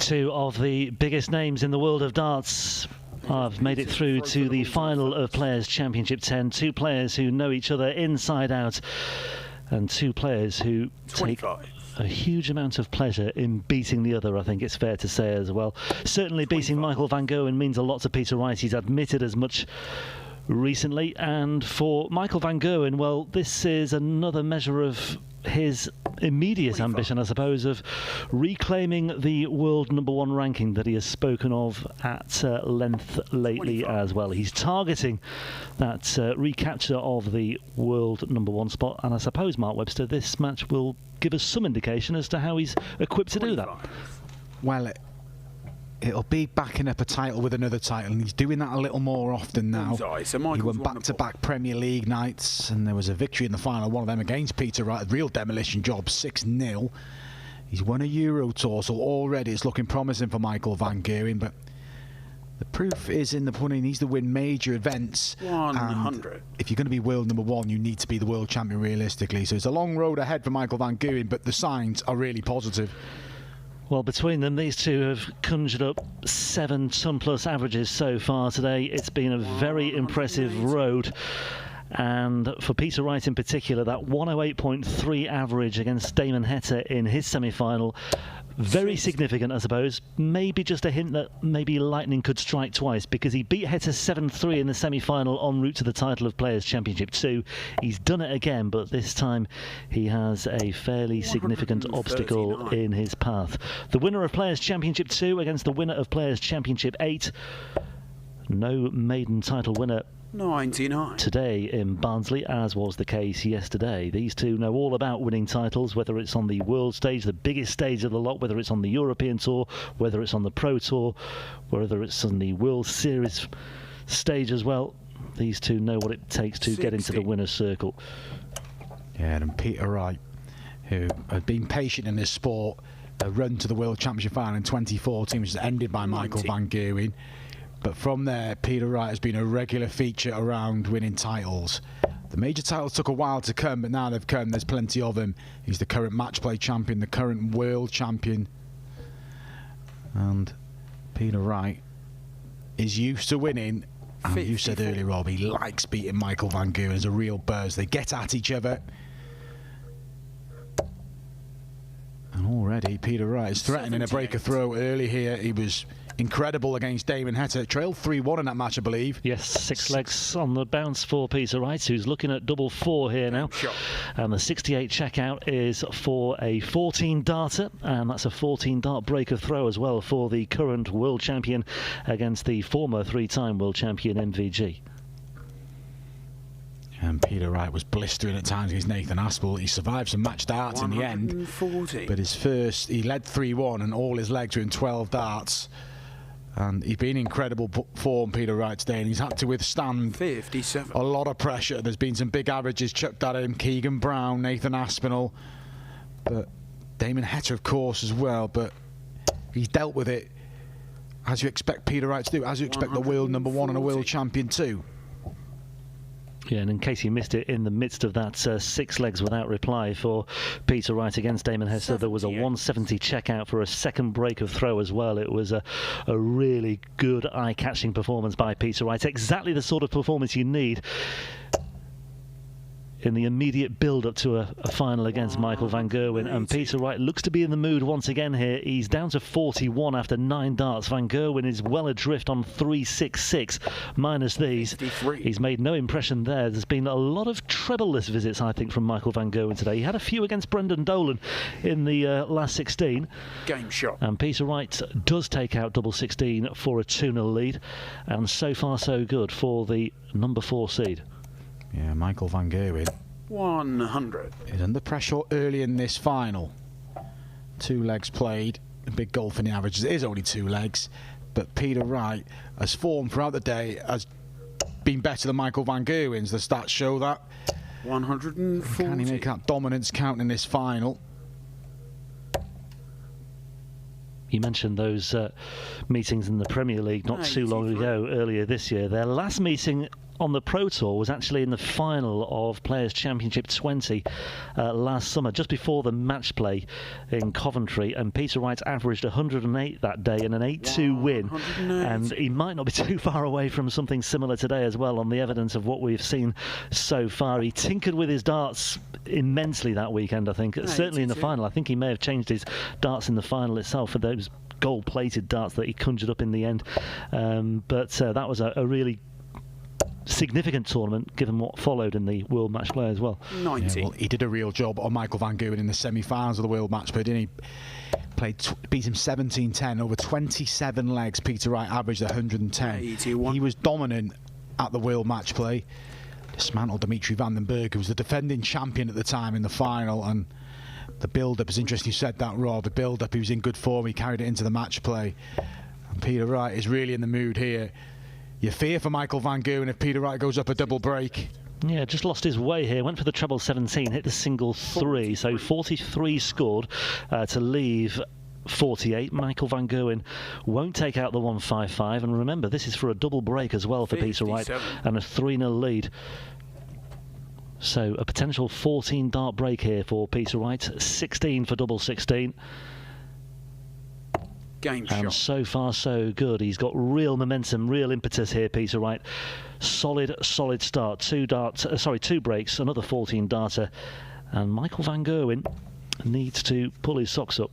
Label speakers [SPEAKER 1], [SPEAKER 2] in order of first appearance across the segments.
[SPEAKER 1] Two of the biggest names in the world of darts have made it through to the final of Players' Championship 10. Two players who know each other inside out, and two players who
[SPEAKER 2] 25.
[SPEAKER 1] take a huge amount of pleasure in beating the other, I think it's fair to say as well. Certainly 25. Beating Michael van Gerwen means a lot to Peter Wright. He's admitted as much recently, and for Michael van Gerwen, well, this is another measure of his immediate
[SPEAKER 2] 25.
[SPEAKER 1] ambition, I suppose, of reclaiming the world #1 ranking that he has spoken of at length lately
[SPEAKER 2] 25.
[SPEAKER 1] as well. He's targeting that recapture of the world #1 spot, and I suppose, Mark Webster, this match will give us some indication as to how he's equipped to do that.
[SPEAKER 3] Well, it'll be backing up a title with another title, and he's doing that a little more often now.
[SPEAKER 2] So
[SPEAKER 3] he went back-to-back Premier League nights, and there was a victory in the final, one of them against Peter Wright, a real demolition job, 6-0. He's won a Euro Tour, so already it's looking promising for Michael van Gerwen, but the proof is in the pudding. He needs to win major events.
[SPEAKER 2] 100.
[SPEAKER 3] If you're going to be world #1, you need to be the world champion realistically. So it's a long road ahead for Michael van Gerwen, but the signs are really positive.
[SPEAKER 1] Well, between them, these two have conjured up 7-ton-plus averages so far today. It's been a very impressive road. And for Peter Wright in particular, that 108.3 average against Damon Heta in his semi-final, very significant, I suppose. Maybe just a hint that maybe lightning could strike twice, because he beat Heta 7-3 in the semi-final en route to the title of Players' Championship 2. He's done it again, but this time he has a fairly significant obstacle in his path. The winner of Players' Championship 2 against the winner of Players' Championship 8. No maiden title winner
[SPEAKER 2] 99
[SPEAKER 1] today in Barnsley, as was the case yesterday. These two know all about winning titles, whether it's on the world stage, the biggest stage of the lot, whether it's on the European Tour, whether it's on the Pro Tour, whether it's on the World Series stage as well. These two know what it takes to get into the winner's circle.
[SPEAKER 3] Yeah, and Peter Wright, who had been patient in this sport, a run to the World Championship final in 2014, which was ended by Michael van Gerwen. But from there, Peter Wright has been a regular feature around winning titles. The major titles took a while to come, but now they've come. There's plenty of them. He's the current match play champion, the current world champion. And Peter Wright is used to winning. And you said earlier, Rob, he likes beating Michael van Gerwen. There's a real buzz. They get at each other. And already, Peter Wright is threatening a break of throw early here. He was incredible against Damon Heta. Trailed 3-1 in that match, I believe.
[SPEAKER 1] Yes, six legs on the bounce for Peter Wright, who's looking at double 4 here now. And the 68 checkout is for a 14-darter, and that's a 14-dart break of throw as well for the current world champion against the former 3-time world champion MVG.
[SPEAKER 3] And Peter Wright was blistering at times against Nathan Aspel. He survived some match darts in the end. But his first, he led 3-1 and all his legs were in 12 darts. And he's been in incredible form, Peter Wright, today, and he's had to withstand
[SPEAKER 2] 57.
[SPEAKER 3] A lot of pressure. There's been some big averages chucked at him. Keegan Brown, Nathan Aspinall, but Damon Heta, of course, as well. But he's dealt with it as you expect Peter Wright to do, as you expect the world #1 and a world champion too.
[SPEAKER 1] Yeah, and in case you missed it, in the midst of that 6 legs without reply for Peter Wright against Damon Heta, there was a 170 checkout for a second break of throw as well. It was a really good eye-catching performance by Peter Wright. Exactly the sort of performance you need in the immediate build-up to a final against Michael van Gerwen. And Peter Wright looks to be in the mood once again here. He's down to 41 after 9 darts. Van Gerwen is well adrift on 366 minus these.
[SPEAKER 2] 53.
[SPEAKER 1] He's made no impression there. There's been a lot of treble-less visits, I think, from Michael van Gerwen today. He had a few against Brendan Dolan in the last 16.
[SPEAKER 2] Game shot.
[SPEAKER 1] And Peter Wright does take out double 16 for a 2-0 lead. And so far, so good for the #4 seed.
[SPEAKER 3] Yeah, Michael van Gerwen
[SPEAKER 2] 100
[SPEAKER 3] is under pressure early in this final. 2 legs played, a big goal for the averages. It is only 2 legs, but Peter Wright has formed throughout the day, has been better than Michael van Gerwen's. The stats show that.
[SPEAKER 2] 140.
[SPEAKER 3] Can he make that dominance count in this final?
[SPEAKER 1] You mentioned those meetings in the Premier League not too long ago, earlier this year. Their last meeting on the Pro Tour was actually in the final of Players Championship 20 last summer, just before the match play in Coventry, and Peter Wright averaged 108 that day in an 8-2 win, and he might not be too far away from something similar today as well on the evidence of what we've seen so far. He tinkered with his darts immensely that weekend, I think. Certainly in the final. I think he may have changed his darts in the final itself for those gold-plated darts that he conjured up in the end, but that was a really significant tournament given what followed in the World Match Play as well.
[SPEAKER 2] 90.
[SPEAKER 3] Yeah, well, he did a real job on Michael Van Gerwen in the semi-finals of the World Match Play, didn't he? Beat him 17-10 over 27 legs. Peter Wright averaged 110.
[SPEAKER 2] 81.
[SPEAKER 3] He was dominant at the World Match Play. Dismantled Dimitri van den Berg, who was the defending champion at the time in the final, and the build-up is interesting. You said that, Rob. The build-up, he was in good form. He carried it into the match play. And Peter Wright is really in the mood here. You fear for Michael Van Gerwen if Peter Wright goes up a double break.
[SPEAKER 1] Yeah, just lost his way here. Went for the treble 17, hit the single 3. So 43 scored to leave 48. Michael Van Gerwen won't take out the 155. And remember, this is for a double break as well for Peter Wright, and a 3-0 lead. So a potential 14 dart break here for Peter Wright. 16 for double 16.
[SPEAKER 2] Game
[SPEAKER 1] And
[SPEAKER 2] shot.
[SPEAKER 1] so far so good. He's got real momentum, real impetus here, Peter Wright. Solid start. Two breaks, another 14 darter, and Michael Van Gerwen needs to pull his socks up.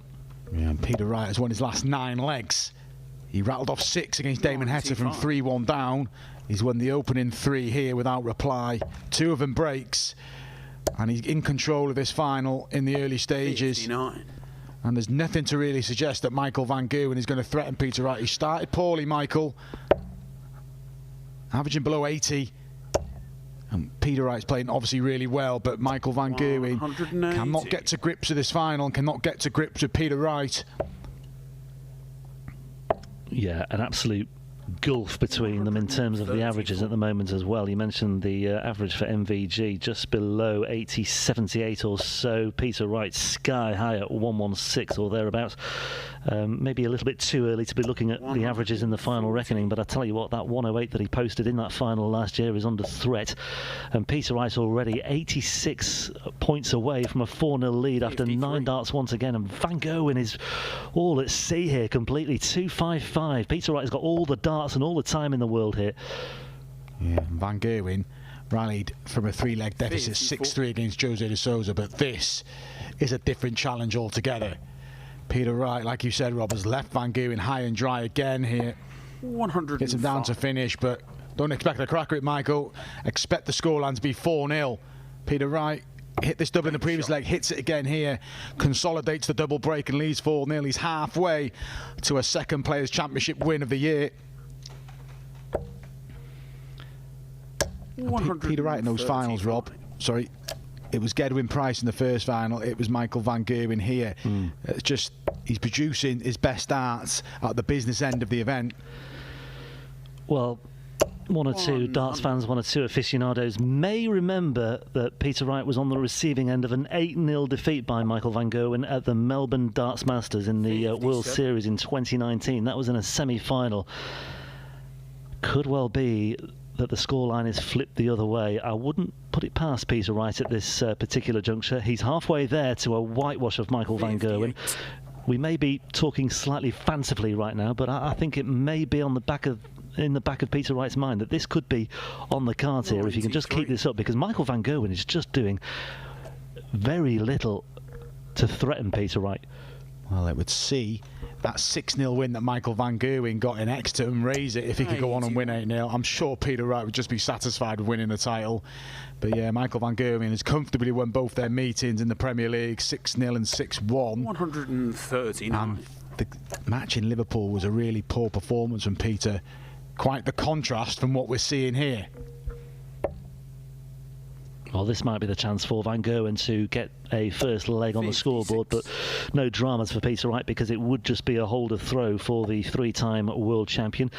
[SPEAKER 3] Yeah, and Peter Wright has won his last 9 legs. He rattled off 6 against Damon Heta from 3-1 down. He's won the opening 3 here without reply. 2 of them breaks, and he's in control of this final in the early stages.
[SPEAKER 2] 59.
[SPEAKER 3] And there's nothing to really suggest that Michael Van Gerwen is going to threaten Peter Wright. He started poorly, Michael, averaging below 80. And Peter Wright's playing obviously really well, but Michael Van Gerwen
[SPEAKER 2] 180.
[SPEAKER 3] cannot get to grips with this final, and cannot get to grips with Peter Wright.
[SPEAKER 1] Yeah, an absolute gulf between them in terms of the averages at the moment as well. You mentioned the average for MVG just below 80-78 or so. Peter Wright sky high at 116 or thereabouts. Maybe a little bit too early to be looking at the averages in the final reckoning, but I tell you what, that 108 that he posted in that final last year is under threat. And Peter Wright already 86 points away from a 4-0 lead after 9 darts once again, and Van Gerwen is all at sea here completely. 255. Peter Wright has got all the darts and all the time in the world here.
[SPEAKER 3] Yeah, Van Gerwen rallied from a 3-leg deficit 6-3 against Jose de Souza, but this is a different challenge altogether. Peter Wright, like you said, Rob, has left Van Gerwen high and dry again here.
[SPEAKER 2] 100.
[SPEAKER 3] Gets him down to finish, but don't expect a cracker it, Michael. Expect the scoreline to be 4-0. Peter Wright hit this double in the previous leg, hits it again here, consolidates the double break and leads 4-0. He's halfway to a second Players' Championship win of the year. Peter Wright in those finals, Rob. Sorry, it was Gerwen Price in the first final. It was Michael Van Gerwen here. It's just he's producing his best darts at the business end of the event.
[SPEAKER 1] Well, one or two darts fans, one or two aficionados may remember that Peter Wright was on the receiving end of an 8-0 defeat by Michael Van Gerwen at the Melbourne Darts Masters in the World Series in 2019. That was in a semi-final. Could well be that the scoreline is flipped the other way. I wouldn't put it past Peter Wright at this particular juncture. He's halfway there to a whitewash of Michael Van Gerwen. We may be talking slightly fancifully right now, but I think it may be on the back of in the back of Peter Wright's mind that this could be on the cards here if you can just keep this up, because Michael Van Gerwen is just doing very little to threaten Peter Wright.
[SPEAKER 3] Well, it would see that 6-0 win that Michael Van Gerwen got in Exeter and raise it if he could go on and win 8-0. I'm sure Peter Wright would just be satisfied with winning the title. But yeah, Michael Van Gerwen has comfortably won both their meetings in the Premier League, 6-0 and 6-1.
[SPEAKER 2] 139.
[SPEAKER 3] And the match in Liverpool was a really poor performance from Peter. Quite the contrast from what we're seeing here.
[SPEAKER 1] Well, this might be the chance for Van Gerwen to get a first leg on the scoreboard, but no dramas for Peter Wright, because it would just be a holder throw for the 3-time world champion.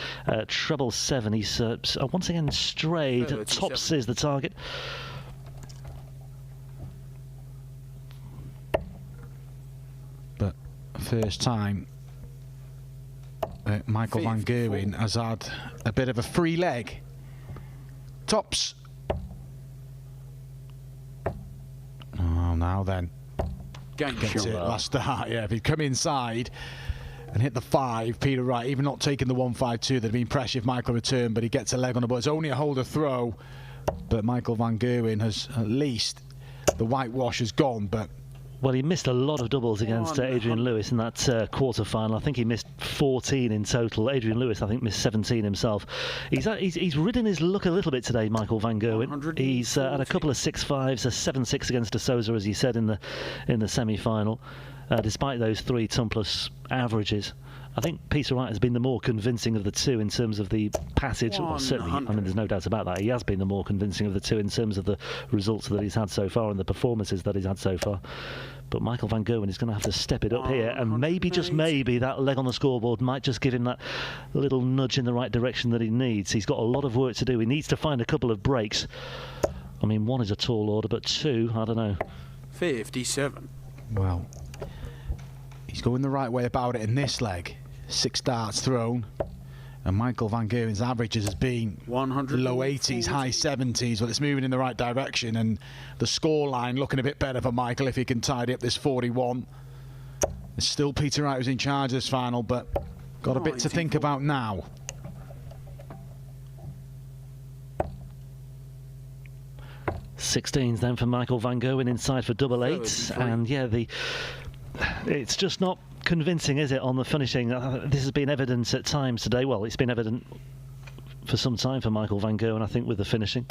[SPEAKER 1] Treble 7, he's once again strayed.
[SPEAKER 2] 37.
[SPEAKER 1] Tops is the target.
[SPEAKER 3] But first time Michael Van Gerwen has had a bit of a free leg. tops. Oh, now then.
[SPEAKER 2] Game
[SPEAKER 3] Gets it
[SPEAKER 2] shot.
[SPEAKER 3] last start, yeah. If he'd come inside and hit the 5, Peter Wright, even not taking the 1-5-2, there'd been pressure if Michael returned, but he gets a leg on the ball. It's only a holder throw, but Michael van Gerwen has at least, the whitewash has gone, but
[SPEAKER 1] Well, he missed a lot of doubles against Adrian Lewis in that quarter-final. I think he missed 14 in total. Adrian Lewis, I think, missed 17 himself. He's ridden his luck a little bit today, Michael van Gerwen. He's had a couple of 6-5s, a 7-6 against De Souza, as he said in the semi-final, despite those 3 ton-plus averages. I think Peter Wright has been the more convincing of the two in terms of the passage. Well, certainly, I mean, there's no doubt about that. He has been the more convincing of the two in terms of the results that he's had so far and the performances that he's had so far. But Michael van Gerwen is going to have to step it up here, and maybe, just maybe, that leg on the scoreboard might just give him that little nudge in the right direction that he needs. He's got a lot of work to do. He needs to find a couple of breaks. I mean, 1 is a tall order, but 2, I don't know.
[SPEAKER 2] 57.
[SPEAKER 3] well, he's going the right way about it in this leg. 6 darts thrown, and Michael van Gerwen's averages has been low 80s, high 70s. Well, it's moving in the right direction, and the scoreline looking a bit better for Michael if he can tidy up this 41. It's still Peter Wright who's in charge of this final, but got a bit to think about now.
[SPEAKER 1] Sixteens then for Michael van Gerwen inside for double 8s, and yeah, it's just not convincing, is it, on the finishing? This has been evident at times today. Well, it's been evident for some time for Michael van Gerwen, I think, with the finishing.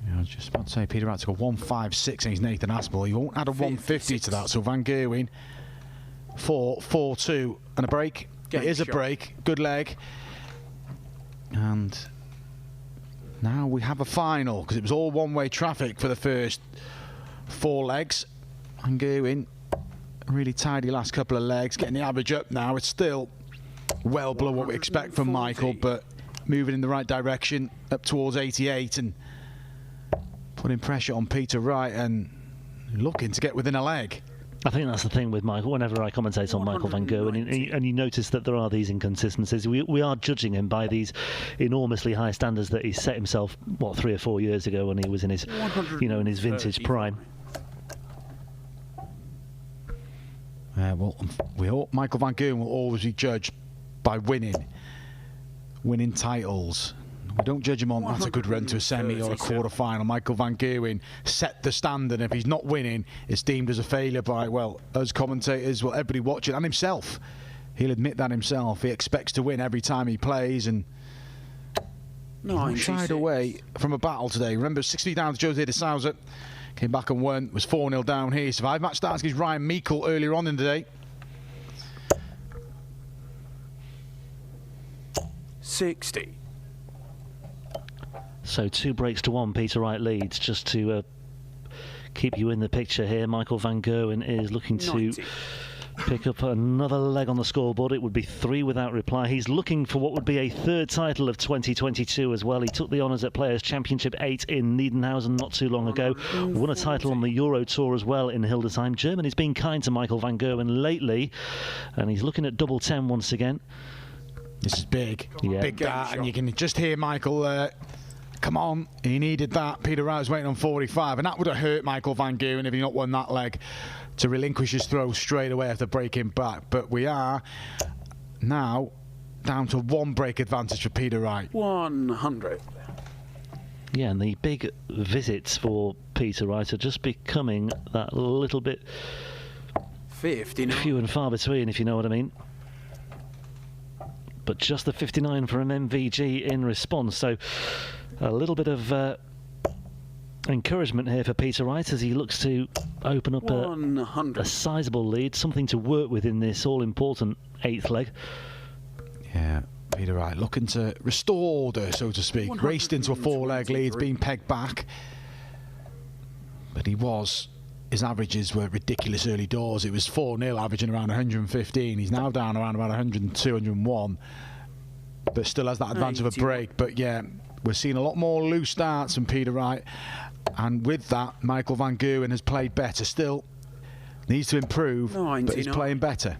[SPEAKER 3] Yeah, I was just about to say, Peter Wright's got 156 and he's Nathan Aspel. He won't add a 150 to that, so van Gerwen 4-4-2 and a break. It is a break, good leg. And now we have a final, because it was all one-way traffic for the first 4 legs. Van Gerwen, really tidy last couple of legs, getting the average up now. It's still well below what we expect from Michael, but moving in the right direction, up towards 88, and putting pressure on Peter Wright and looking to get within a leg.
[SPEAKER 1] I think that's the thing with Michael. Whenever I commentate on Michael van Gerwen, and you notice that there are these inconsistencies, we are judging him by these enormously high standards that he set himself, what, 3 or 4 years ago when he was in his, in his vintage prime.
[SPEAKER 3] Well, Michael van Gerwen will always be judged by winning titles. We don't judge him on that's a good run to a semi or a quarter-final. Michael van Gerwen set the standard. If he's not winning, it's deemed as a failure by, well, us commentators, well, everybody watching, and himself. He'll admit that himself. He expects to win every time he plays, and he shied away from a battle today. Remember, 6 feet down to Jose de Souza. Came back and won, was 4-0 down here. Survived match starts against Ryan Meikle earlier on in the day.
[SPEAKER 2] 60.
[SPEAKER 1] So 2 breaks to 1, Peter Wright leads. Just to keep you in the picture here, Michael van Gerwen is looking to
[SPEAKER 2] 90.
[SPEAKER 1] Pick up another leg on the scoreboard. It would be 3 without reply. He's looking for what would be a 3rd title of 2022 as well. He took the honours at Players' Championship 8 in Niedenhausen not too long ago. Won a title on the Euro Tour as well in Hildesheim. Germany's been kind to Michael van Gerwen lately, and he's looking at double 10 once again.
[SPEAKER 3] This is big.
[SPEAKER 1] Yeah.
[SPEAKER 3] Big dart, and you can just hear Michael, come on, he needed that. Peter Wright was waiting on 45, and that would have hurt Michael van Gerwen if he not won that leg, to relinquish his throw straight away after breaking back. But we are now down to 1 break advantage for Peter Wright.
[SPEAKER 2] 100.
[SPEAKER 1] Yeah, and the big visits for Peter Wright are just becoming that little bit
[SPEAKER 2] 59.
[SPEAKER 1] few and far between, if you know what I mean. But just the 59 from MVG in response. So a little bit of encouragement here for Peter Wright as he looks to open up a sizable lead, something to work with in this all-important 8th leg.
[SPEAKER 3] Yeah, Peter Wright looking to restore order, so to speak. Raced into a 4-leg lead, being pegged back. But his averages were ridiculous early doors. It was 4-0, averaging around 115. He's now down around about 102, 101. But still has that advantage of a break. But yeah, we're seeing a lot more loose starts from Peter Wright. And with that, Michael van Gerwen has played better. Still needs to improve, but he's playing better.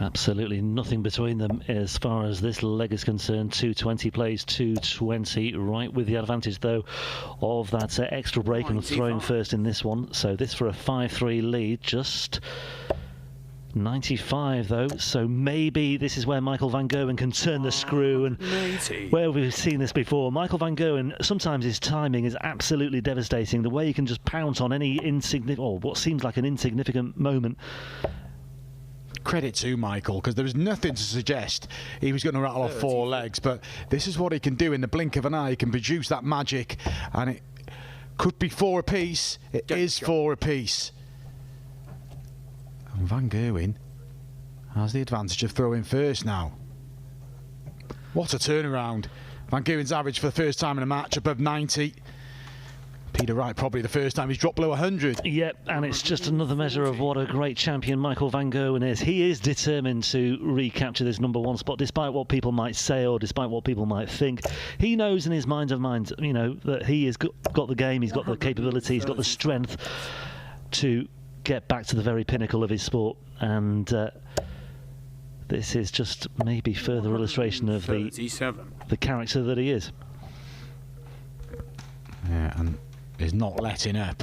[SPEAKER 1] Absolutely nothing between them as far as this leg is concerned. 220 plays 220, right with the advantage though of that extra break and throwing first in this one. So this for a 5-3 lead, just 95 though, so maybe this is where Michael van Gerwen can turn the screw, and where we've seen this before. Michael van Gerwen, sometimes his timing is absolutely devastating, the way he can just pounce on any insignificant, or what seems like an insignificant moment.
[SPEAKER 3] Credit to Michael, because there was nothing to suggest he was going to rattle off 4 legs, but this is what he can do in the blink of an eye. He can produce that magic, and it could be 4 apiece. It is 4 apiece. And Van Gerwen has the advantage of throwing first now. What a turnaround. Van Gerwen's average for the first time in a match above 90. Peter Wright probably the first time he's dropped below 100.
[SPEAKER 1] Yep, and it's just another measure of what a great champion Michael van Gerwen is. He is determined to recapture this #1 spot, despite what people might say or despite what people might think. He knows in his mind of minds, you know, that he has got the game, he's got the capability, he's got the strength to get back to the very pinnacle of his sport. And this is just maybe further illustration of the character that he is.
[SPEAKER 3] Yeah, and is not letting up.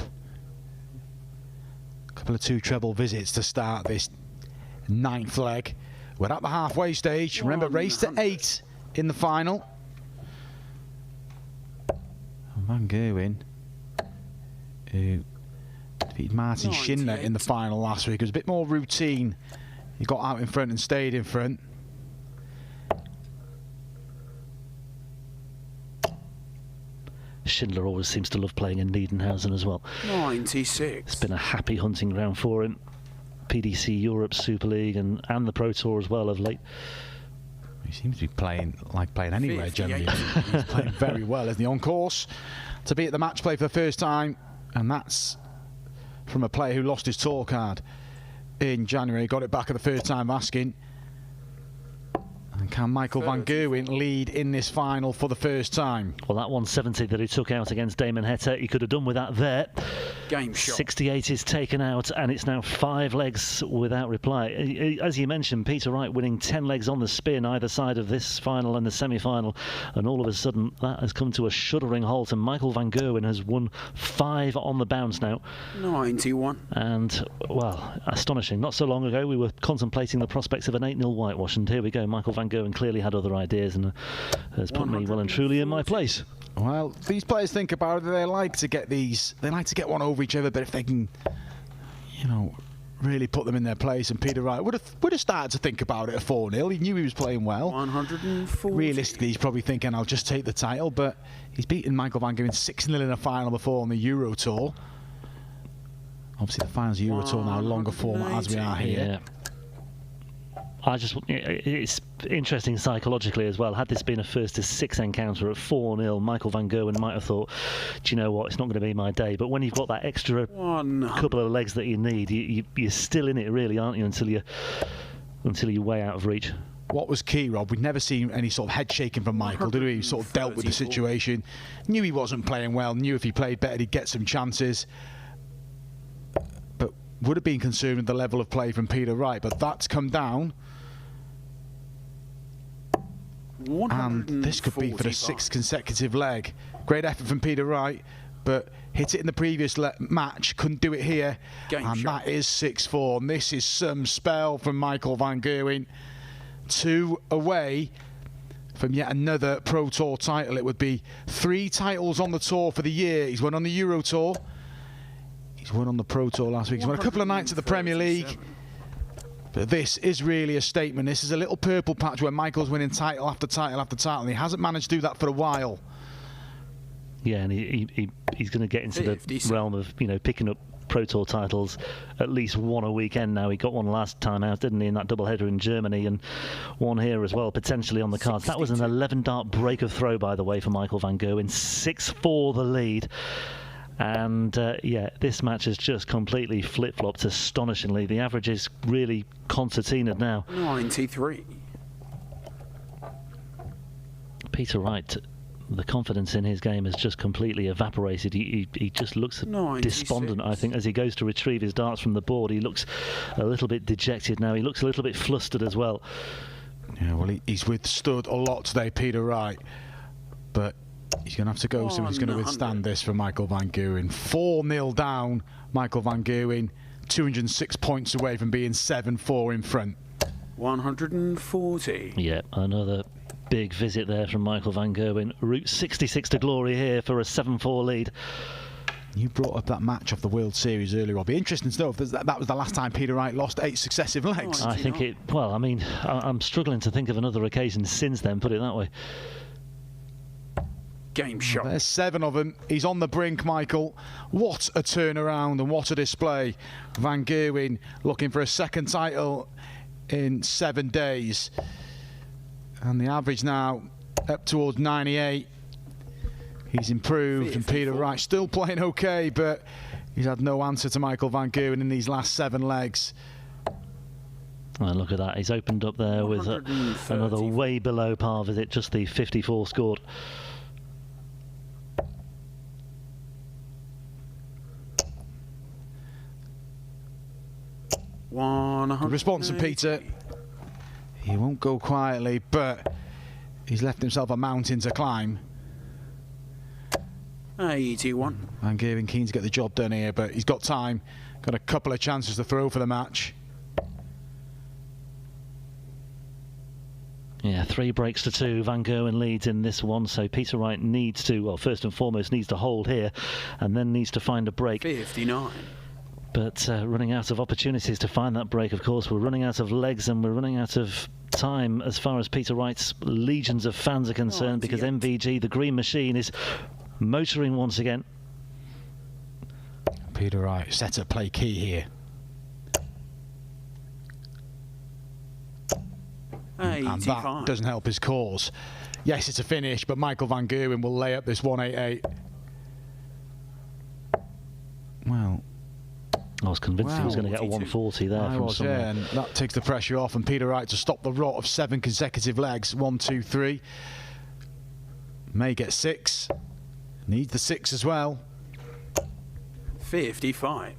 [SPEAKER 3] A couple of 2 treble visits to start this 9th leg. We're at the halfway stage. Remember, race to 8 in the final. And Van Gerwen, who defeated Martin Schindler in the final last week. It was a bit more routine. He got out in front and stayed in front.
[SPEAKER 1] Schindler always seems to love playing in Niedenhausen as well.
[SPEAKER 2] 96.
[SPEAKER 1] It's been a happy hunting ground for him. PDC Europe, Super League and the Pro Tour as well of late.
[SPEAKER 3] He seems to be playing anywhere generally. He's playing very well, isn't he? On course to be at the match play for the first time, and that's from a player who lost his tour card in January. Got it back at the first time asking. And can Michael van Gerwen lead in this final for the first time?
[SPEAKER 1] Well, that 170 that he took out against Damon Heta, he could have done with that there.
[SPEAKER 2] Game shot.
[SPEAKER 1] 68 is taken out, and it's now 5 legs without reply. As you mentioned, Peter Wright winning 10 legs on the spin either side of this final and the semi-final, and all of a sudden that has come to a shuddering halt, and Michael van Gerwen has won 5 on the bounce now.
[SPEAKER 2] 91.
[SPEAKER 1] And, well, astonishing. Not so long ago we were contemplating the prospects of an 8-0 whitewash, and here we go. Michael van Gerwen clearly had other ideas and has put me well and truly in my place.
[SPEAKER 3] Well, these players think about it. They like to get one over each other, but if they can, you know, really put them in their place, and Peter Wright would have started to think about it at 4-0. He knew he was playing well.
[SPEAKER 2] 140.
[SPEAKER 3] Realistically, he's probably thinking, I'll just take the title, but he's beaten Michael van Gerwen 6-0 in a final before on the Euro Tour. Obviously, the finals of the Euro Tour now longer format as we are here.
[SPEAKER 1] Yeah. It's interesting psychologically as well. Had this been a 1-6 encounter at 4-0, Michael van Gerwen might have thought, do you know what, it's not going to be my day. But when you've got that extra couple of legs that you need, you're still in it really, aren't you, until you're way out of reach.
[SPEAKER 3] What was key, Rob, we'd never seen any sort of head shaking from Michael, did we? He sort of dealt with the situation, knew he wasn't playing well, knew if he played better he'd get some chances, but would have been concerned with the level of play from Peter Wright. But that's come down. And this could be for the 6th consecutive leg. Great effort from Peter Wright, but hit it in the previous match, couldn't do it here. And that is 6-4. And this is some spell from Michael van Gerwen. 2 away from yet another Pro Tour title. It would be 3 titles on the tour for the year. He's won on the Euro Tour. He's won on the Pro Tour last week. He's won a couple of nights at the Premier League. But this is really a statement. This is a little purple patch where Michael's winning title after title after title, and he hasn't managed to do that for a while. Yeah, and
[SPEAKER 1] he's going to get into the realm of, you know, picking up Pro Tour titles at least one a weekend now. He got one last time out, didn't he, in that doubleheader in Germany, and one here as well, potentially on the cards. That was an 11-dart break of throw, by the way, for Michael van Gerwen. 6-4 the lead. And yeah, this match has just completely flip-flopped astonishingly. The average is really concertinaed now.
[SPEAKER 2] 93.
[SPEAKER 1] Peter Wright the confidence in his game has just completely evaporated. He just looks
[SPEAKER 2] 96.
[SPEAKER 1] despondent, I think, as he goes to retrieve his darts from the board. He looks a little bit dejected now. He looks a little bit flustered as well.
[SPEAKER 3] Yeah, well, he's withstood a lot today, Peter Wright, but he's going to have to go soon. He's going to withstand this from Michael van Gerwen. 4-0 down, Michael van Gerwen, 206 points away from being 7-4 in front.
[SPEAKER 2] 140.
[SPEAKER 1] Yeah, another big visit there from Michael van Gerwen. Route 66 to glory here for a 7-4 lead.
[SPEAKER 3] You brought up that match of the World Series earlier, Robbie. Interesting to know if that was the last time Peter Wright lost 8 successive legs.
[SPEAKER 1] I think it... Well, I mean, I'm struggling to think of another occasion since then, put it that way.
[SPEAKER 2] Game shot.
[SPEAKER 3] There's 7 of them. He's on the brink, Michael. What a turnaround and what a display. Van Gerwen looking for a second title in 7 days. And the average now up towards 98. He's improved, and Peter Wright still playing okay, but he's had no answer to Michael van Gerwen in these last 7 legs.
[SPEAKER 1] Oh, look at that. He's opened up there with another way below par visit, just the 54 scored.
[SPEAKER 3] Good response from Peter. He won't go quietly, but he's left himself a mountain to climb.
[SPEAKER 2] 81.
[SPEAKER 3] Van Gerwen keen to get the job done here, but he's got time. Got a couple of chances to throw for the match.
[SPEAKER 1] Yeah, 3 breaks to 2. Van Gerwen leads in this one, so Peter Wright needs to, well, first and foremost, needs to hold here, and then needs to find a break.
[SPEAKER 2] 59.
[SPEAKER 1] But running out of opportunities to find that break, of course. We're running out of legs and we're running out of time as far as Peter Wright's legions of fans are concerned, because MVG, the Green Machine, is motoring once again.
[SPEAKER 3] Peter Wright, set up play key here.
[SPEAKER 2] 85.
[SPEAKER 3] And that doesn't help his cause. Yes, it's a finish, but Michael van Gerwen will lay up this 188. Well,
[SPEAKER 1] I was convinced he was going to get a 140 there from somewhere.
[SPEAKER 3] Yeah, and that takes the pressure off, and Peter Wright to stop the rot of 7 consecutive legs. 1, 2, 3. May get 6. Needs the 6 as well.
[SPEAKER 2] 55.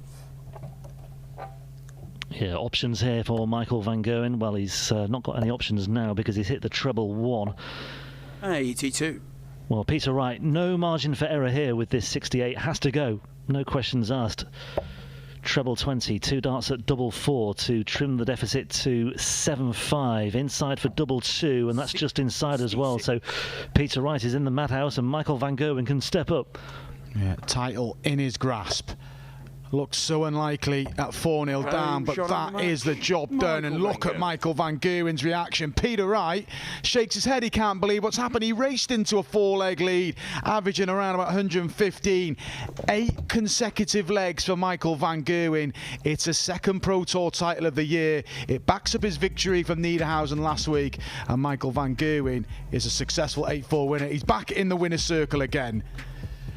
[SPEAKER 1] Yeah, options here for Michael van Gerwen. Well, he's not got any options now because he's hit the treble 1.
[SPEAKER 2] 82.
[SPEAKER 1] Well, Peter Wright, no margin for error here with this 68. Has to go. No questions asked. Treble 20, 2 darts at double 4 to trim the deficit to 7-5. Inside for double 2, and that's just inside as well. So Peter Wright is in the madhouse, and Michael van Gerwen can step up.
[SPEAKER 3] Yeah, title in his grasp. Looks so unlikely at 4-0 down, but that is the job done. And look at Michael van Gerwen's reaction. Peter Wright shakes his head. He can't believe what's happened. He raced into a 4-leg lead, averaging around about 115. 8 consecutive legs for Michael van Gerwen. It's a second Pro Tour title of the year. It backs up his victory from Niederhausen last week. And Michael van Gerwen is a successful 8-4 winner. He's back in the winner's circle again.